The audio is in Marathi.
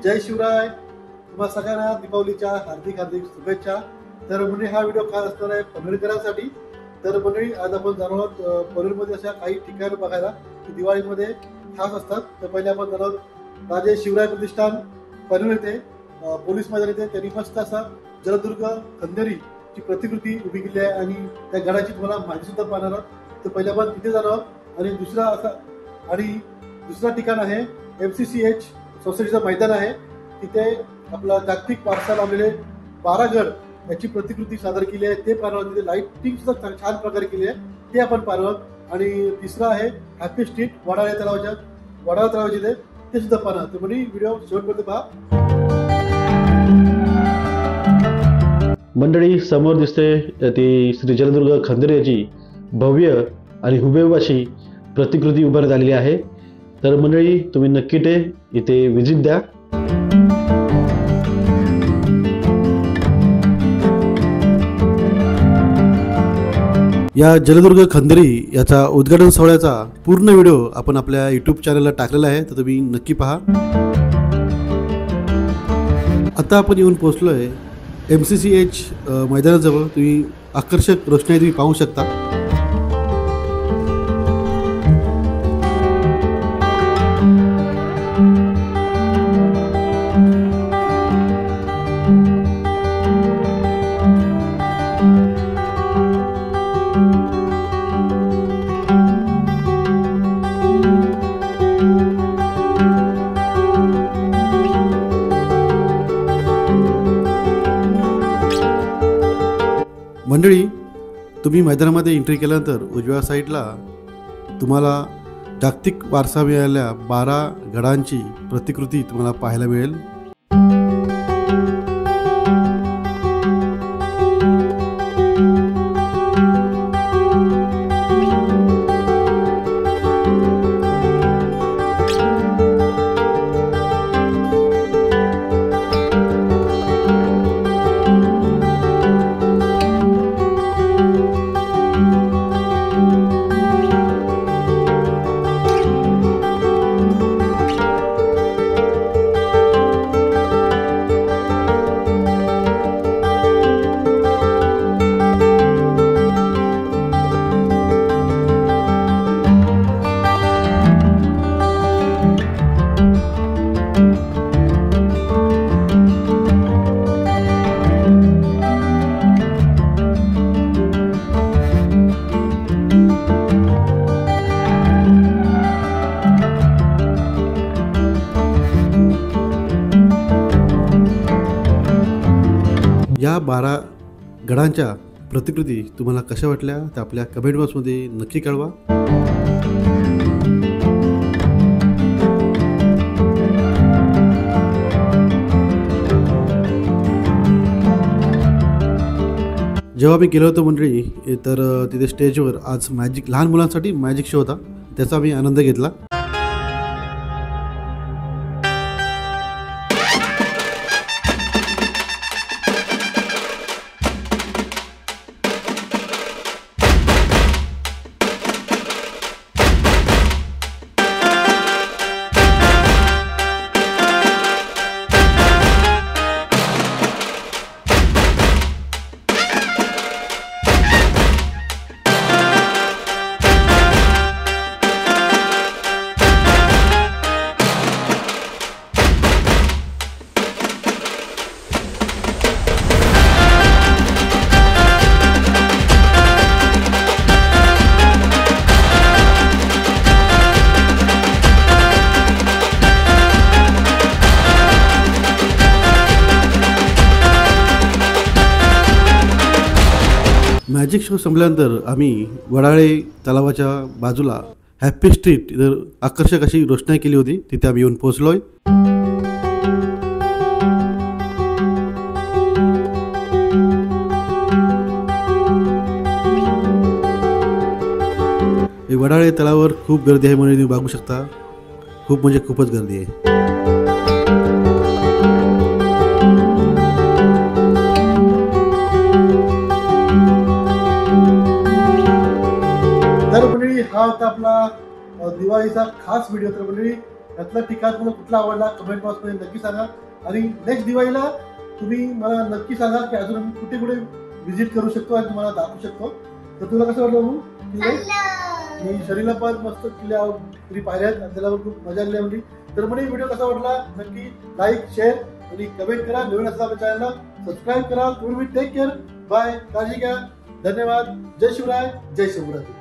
जय शिवराय। तुम्हा सगळ्यांना दीपावलीच्या हार्दिक हार्दिक शुभेच्छा। तर म्हणजे हा व्हिडिओ खास असणार आहे पनवेलकरांसाठी। तर मंडळी आज आपण जाणार आहोत पनवेलमध्ये अशा काही ठिकाणं बघायला की दिवाळीमध्ये खास असतात। तर पहिले आपण जाणार आहोत राजे शिवराय प्रतिष्ठान पनवेल येथे पोलीस मैदान येथे त्यांनी मस्त असा जलदुर्ग खंदेरी ची प्रतिकृती उभी केली आहे आणि त्या गडाची तुम्हाला माहिती सुद्धा पाहणार आहोत। तर पहिले आपण तिथे जाणार आहोत आणि दुसरा ठिकाण आहे MCCH सोसायटीचं मैदान आहे। तिथे आपला जागतिक वारसा लाभलेले 12 गड याची प्रतिकृती सादर केली आहे ते पाहणार आहोत। तिथे लाइटिंग सुद्धा छान प्रकारे केली आहे ते आपण पाहणार आहोत। आणि तिसरा आहे हॅपी स्ट्रीट वडाळा तलावाचे ते सुद्धा पाहणार। तर म्हणजे व्हिडिओ शेवटपर्यंत पहा। मंडळी समोर दिसते ती श्री जलदुर्ग खंदेरी याची भव्य आणि हुबेहूब अशी प्रतिकृती उभारण्यात आलेली आहे। तर मंडळी तुम्ही नक्की इथे विजिट द्या। या जलदुर्ग खंदेरी याचा उद्घाटन सोहळ्याचा पूर्ण व्हिडिओ आपण आपल्या YouTube चॅनलला टाकलेला आहे, तर तुम्ही नक्की पहा। आता आपण येऊन पोहोचलोय MCCH मैदानाजवळ। तुम्ही आकर्षक रोषणाई तुम्ही पाहू शकता। मंडळी तुम्ही मैदानामध्ये एंट्री केल्यानंतर उजव्या साईडला तुम्हाला जागतिक वारसा मिळालेल्या 12 गडांची प्रतिकृती तुम्हाला पाहायला मिळेल। या 12 गडांच्या प्रतिकृती तुम्हाला कशा वाटल्या त्या आपल्या कमेंट बॉक्समध्ये नक्की कळवा। जेव्हा मी गेलो होतो मंडळी तर तिथे स्टेजवर आज लहान मुलांसाठी मॅजिक शो होता, त्याचा मी आनंद घेतला। मॅजिक शो संपल्यानंतर आम्ही वडाळे तलावाच्या बाजूला हॅपी स्ट्रीट इथं आकर्षक अशी रोषणाई केली होती, तिथे आम्ही येऊन पोहोचलोय। वडाळे तलावावर खूप गर्दी आहे म्हणून तुम्ही बघू शकता, खूप म्हणजे खूपच गर्दी आहे। तर मंडळी हा होता आपला दिवाळीचा खास व्हिडिओ। तर मंडळी यातला ठिकाण तुम्हाला कुठला आवडला कमेंट बॉक्स मध्ये नक्की सांगा. आणि नेक्स्ट दिवाळीला तुम्ही मला नक्की सांगा की अजून मी कुठे कुठे व्हिजिट करू शकतो आणि तुम्हाला दाखवू शकतो. तर तुला कसं वाटलं भाऊ? मी शरीरला पण मस्त किल्ल्या पाहिल्यात आणि त्याला पण खूप मजा आली म्हणजे. तर म्हणजे व्हिडिओ कसा वाटला नक्की लाईक शेअर आणि कमेंट करा. नवीन असला आपल्या चॅनलला सबस्क्राईब करा. तुम्ही टेक केअर. बाय. काळजी घ्या. धन्यवाद. जय शिवराय. जय शिवराय.